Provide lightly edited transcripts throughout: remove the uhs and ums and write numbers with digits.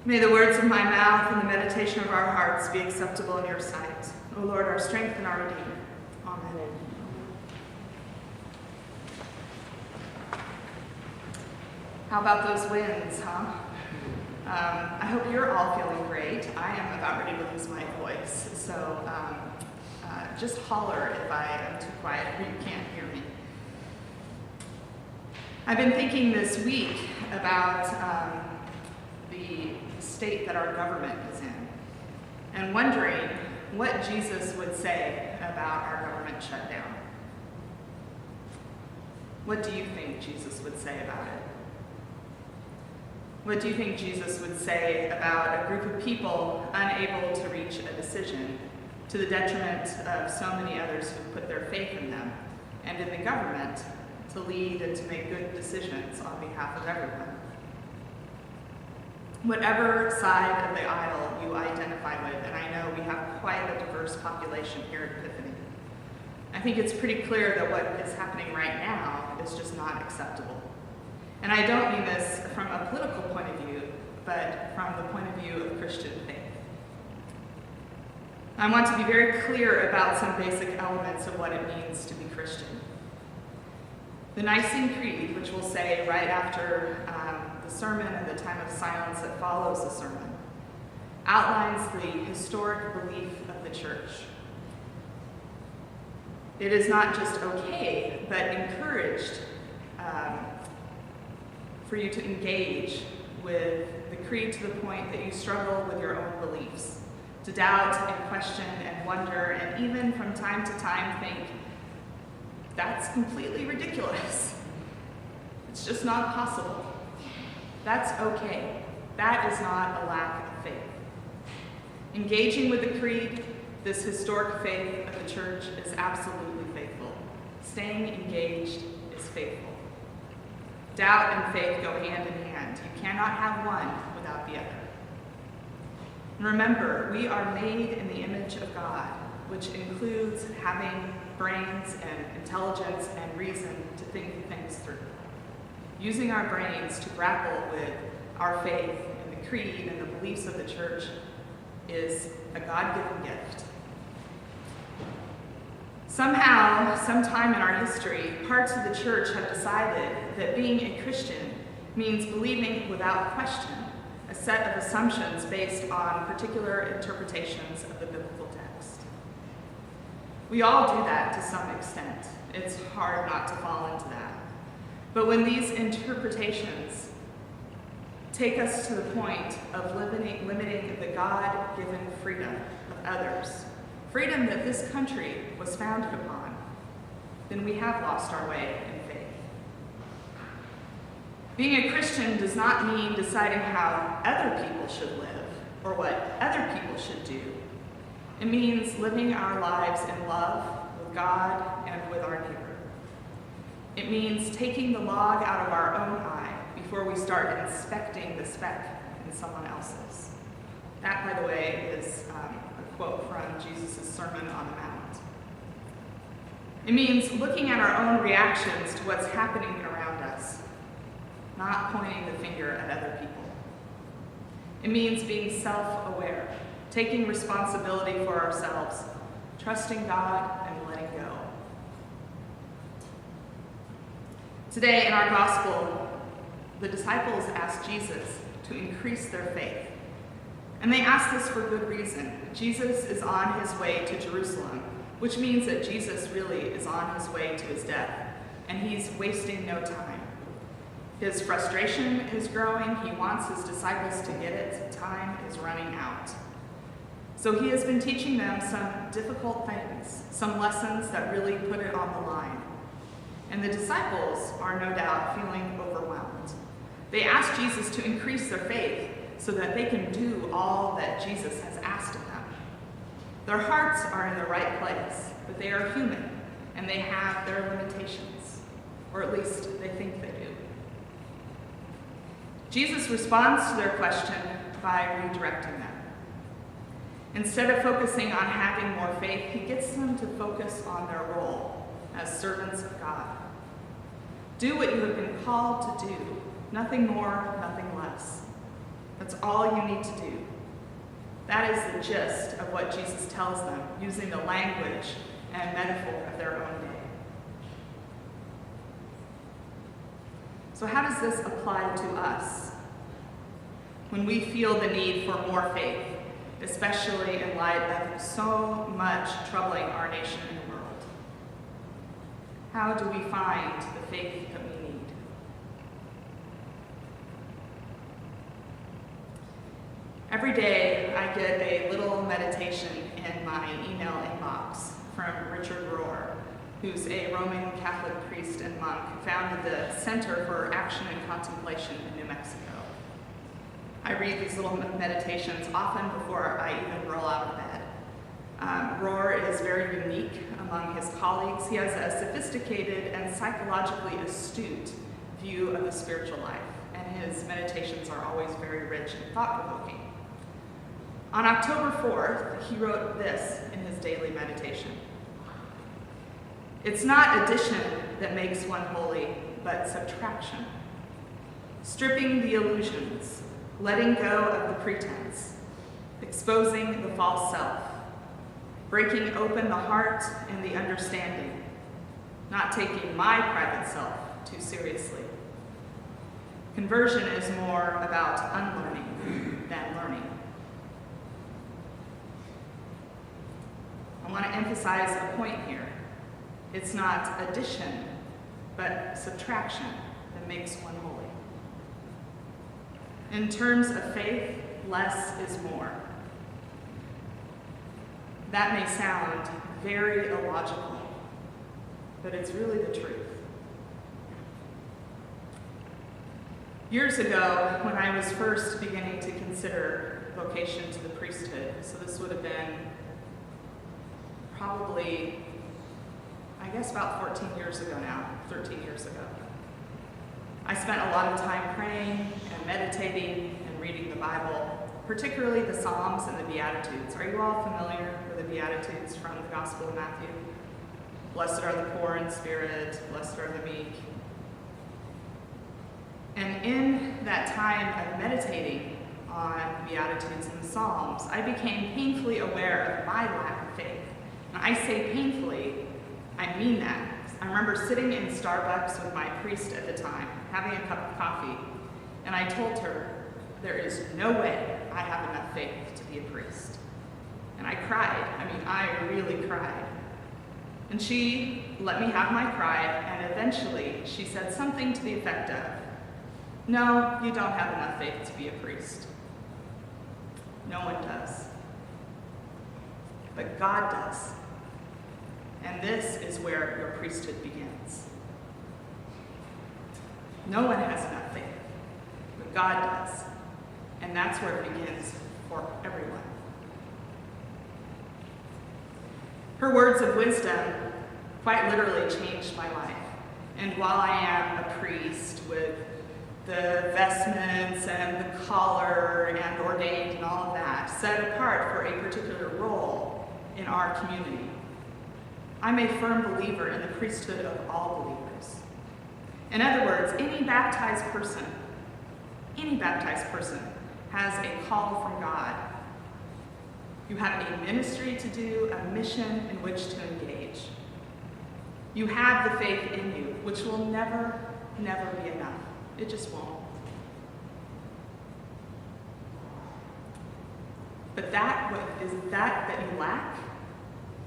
May the words of my mouth and the meditation of our hearts be acceptable in your sight, O Lord, our strength and our Redeemer. Amen. How about those winds, huh? I hope you're all feeling great. I am about ready to lose my voice, so just holler if I am too quiet or you can't hear me. I've been thinking this week about the state that our government is in, and wondering what Jesus would say about our government shutdown. What do you think Jesus would say about it? What do you think Jesus would say about a group of people unable to reach a decision to the detriment of so many others who put their faith in them and in the government to lead and to make good decisions on behalf of everyone? Whatever side of the aisle you identify with, and I know we have quite a diverse population here at Epiphany, I think it's pretty clear that what is happening right now is just not acceptable. And I don't mean this from a political point of view, but from the point of view of Christian faith. I want to be very clear about some basic elements of what it means to be Christian. The Nicene Creed, which we'll say right after the sermon and the time of silence that follows the sermon, outlines the historic belief of the church. It is not just okay, but encouraged for you to engage with the creed to the point that you struggle with your own beliefs, to doubt and question and wonder, and even from time to time think, that's completely ridiculous. It's just not possible. That's okay. That is not a lack of faith. Engaging with the creed, this historic faith of the church, is absolutely faithful. Staying engaged is faithful. Doubt and faith go hand in hand. You cannot have one without the other. And remember, we are made in the image of God, which includes having brains and intelligence and reason to think things through. Using our brains to grapple with our faith and the creed and the beliefs of the church is a God-given gift. Somehow, sometime in our history, parts of the church have decided that being a Christian means believing without question a set of assumptions based on particular interpretations of the biblical text. We all do that to some extent. It's hard not to fall into that. But when these interpretations take us to the point of limiting the God-given freedom of others, freedom that this country was founded upon, then we have lost our way in faith. Being a Christian does not mean deciding how other people should live or what other people should do. It means living our lives in love with God and with our neighbor. It means taking the log out of our own eye before we start inspecting the speck in someone else's. That, by the way, is a quote from Jesus' Sermon on the Mount. It means looking at our own reactions to what's happening around us, not pointing the finger at other people. It means being self-aware, taking responsibility for ourselves, trusting God and letting go. Today in our gospel, the disciples asked Jesus to increase their faith. And they asked this for good reason. Jesus is on his way to Jerusalem, which means that Jesus really is on his way to his death, and he's wasting no time. His frustration is growing. He wants his disciples to get it. Time is running out. So he has been teaching them some difficult things, some lessons that really put it on the line. And the disciples are no doubt feeling overwhelmed. They ask Jesus to increase their faith so that they can do all that Jesus has asked of them. Their hearts are in the right place, but they are human, and they have their limitations, or at least they think they do. Jesus responds to their question by redirecting them. Instead of focusing on having more faith, he gets them to focus on their role as servants of God. Do what you have been called to do, nothing more, nothing less. That's all you need to do. That is the gist of what Jesus tells them, using the language and metaphor of their own day. So how does this apply to us when we feel the need for more faith, especially in light of so much troubling our nation and the world? How do we find the faith that we need? Every day I get a little meditation in my email inbox from Richard, who's a Roman Catholic priest and monk who founded the Center for Action and Contemplation in New Mexico. I read these little meditations often before I even roll out of bed. Rohr is very unique among his colleagues. He has a sophisticated and psychologically astute view of the spiritual life, and his meditations are always very rich and thought-provoking. On October 4th, he wrote this in his daily meditation. It's not addition that makes one holy, but subtraction. Stripping the illusions, letting go of the pretense, exposing the false self, breaking open the heart and the understanding, not taking my private self too seriously. Conversion is more about unlearning than learning. I want to emphasize a point here. It's not addition, but subtraction that makes one holy. In terms of faith, less is more. That may sound very illogical, but it's really the truth. Years ago, when I was first beginning to consider vocation to the priesthood, so this would have been probably, I guess about 14 years ago now, 13 years ago. I spent a lot of time praying and meditating and reading the Bible, particularly the Psalms and the Beatitudes. Are you all familiar with the Beatitudes from the Gospel of Matthew? Blessed are the poor in spirit, blessed are the meek. And in that time of meditating on the Beatitudes and the Psalms, I became painfully aware of my lack of faith. And I say painfully, I mean that. I remember sitting in Starbucks with my priest at the time, having a cup of coffee, and I told her, there is no way I have enough faith to be a priest. And I cried. I really cried. And she let me have my cry, and eventually she said something to the effect of, no, you don't have enough faith to be a priest. No one does. But God does. And this is where your priesthood begins. No one has enough faith, but God does. And that's where it begins for everyone. Her words of wisdom quite literally changed my life. And while I am a priest with the vestments and the collar and ordained and all of that, set apart for a particular role in our community, I'm a firm believer in the priesthood of all believers. In other words, any baptized person has a call from God. You have a ministry to do, a mission in which to engage. You have the faith in you, which will never, never be enough. It just won't. But that you lack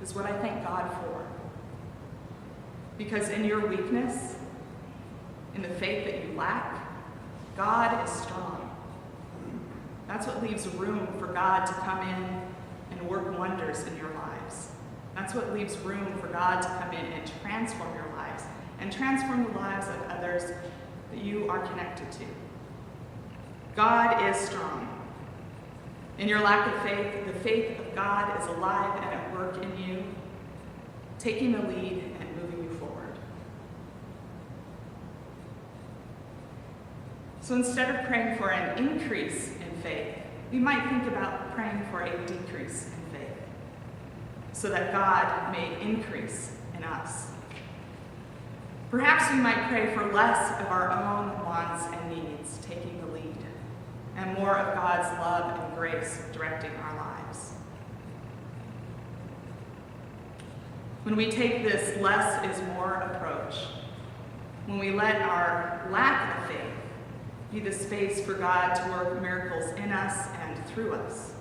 is what I thank God for. Because in your weakness, in the faith that you lack, God is strong. That's what leaves room for God to come in and work wonders in your lives. That's what leaves room for God to come in and transform your lives and transform the lives of others that you are connected to. God is strong. In your lack of faith, the faith of God is alive and at work in you, taking the lead and moving you forward. So instead of praying for an increase in faith, we might think about praying for a decrease in faith, so that God may increase in us. Perhaps we might pray for less of our own wants and needs, taking the lead, and more of God's love and grace directing our lives. When we take this less is more approach, when we let our lack of faith be the space for God to work miracles in us and through us,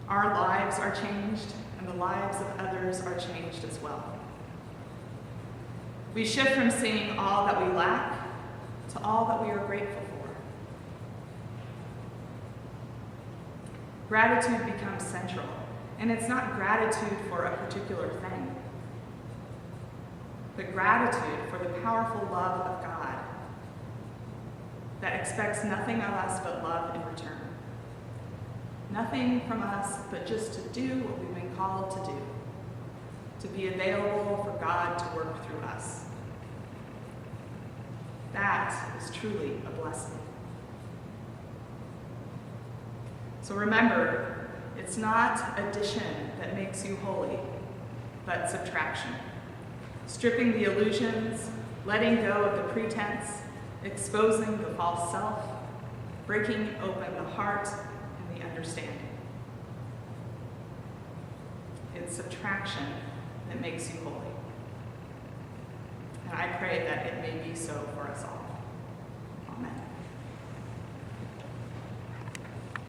our lives are changed and the lives of others are changed as well. We shift from seeing all that we lack to all that we are grateful for. Gratitude becomes central, and it's not gratitude for a particular thing, but gratitude for the powerful love of God that expects nothing of us but love in return. Nothing from us but just to do what we've been called to do, to be available for God to work through us. That is truly a blessing. So remember, it's not addition that makes you holy, but subtraction. Stripping the illusions, letting go of the pretense, exposing the false self, breaking open the heart and the understanding. It's subtraction that makes you holy. And I pray that it may be so for us all. Amen.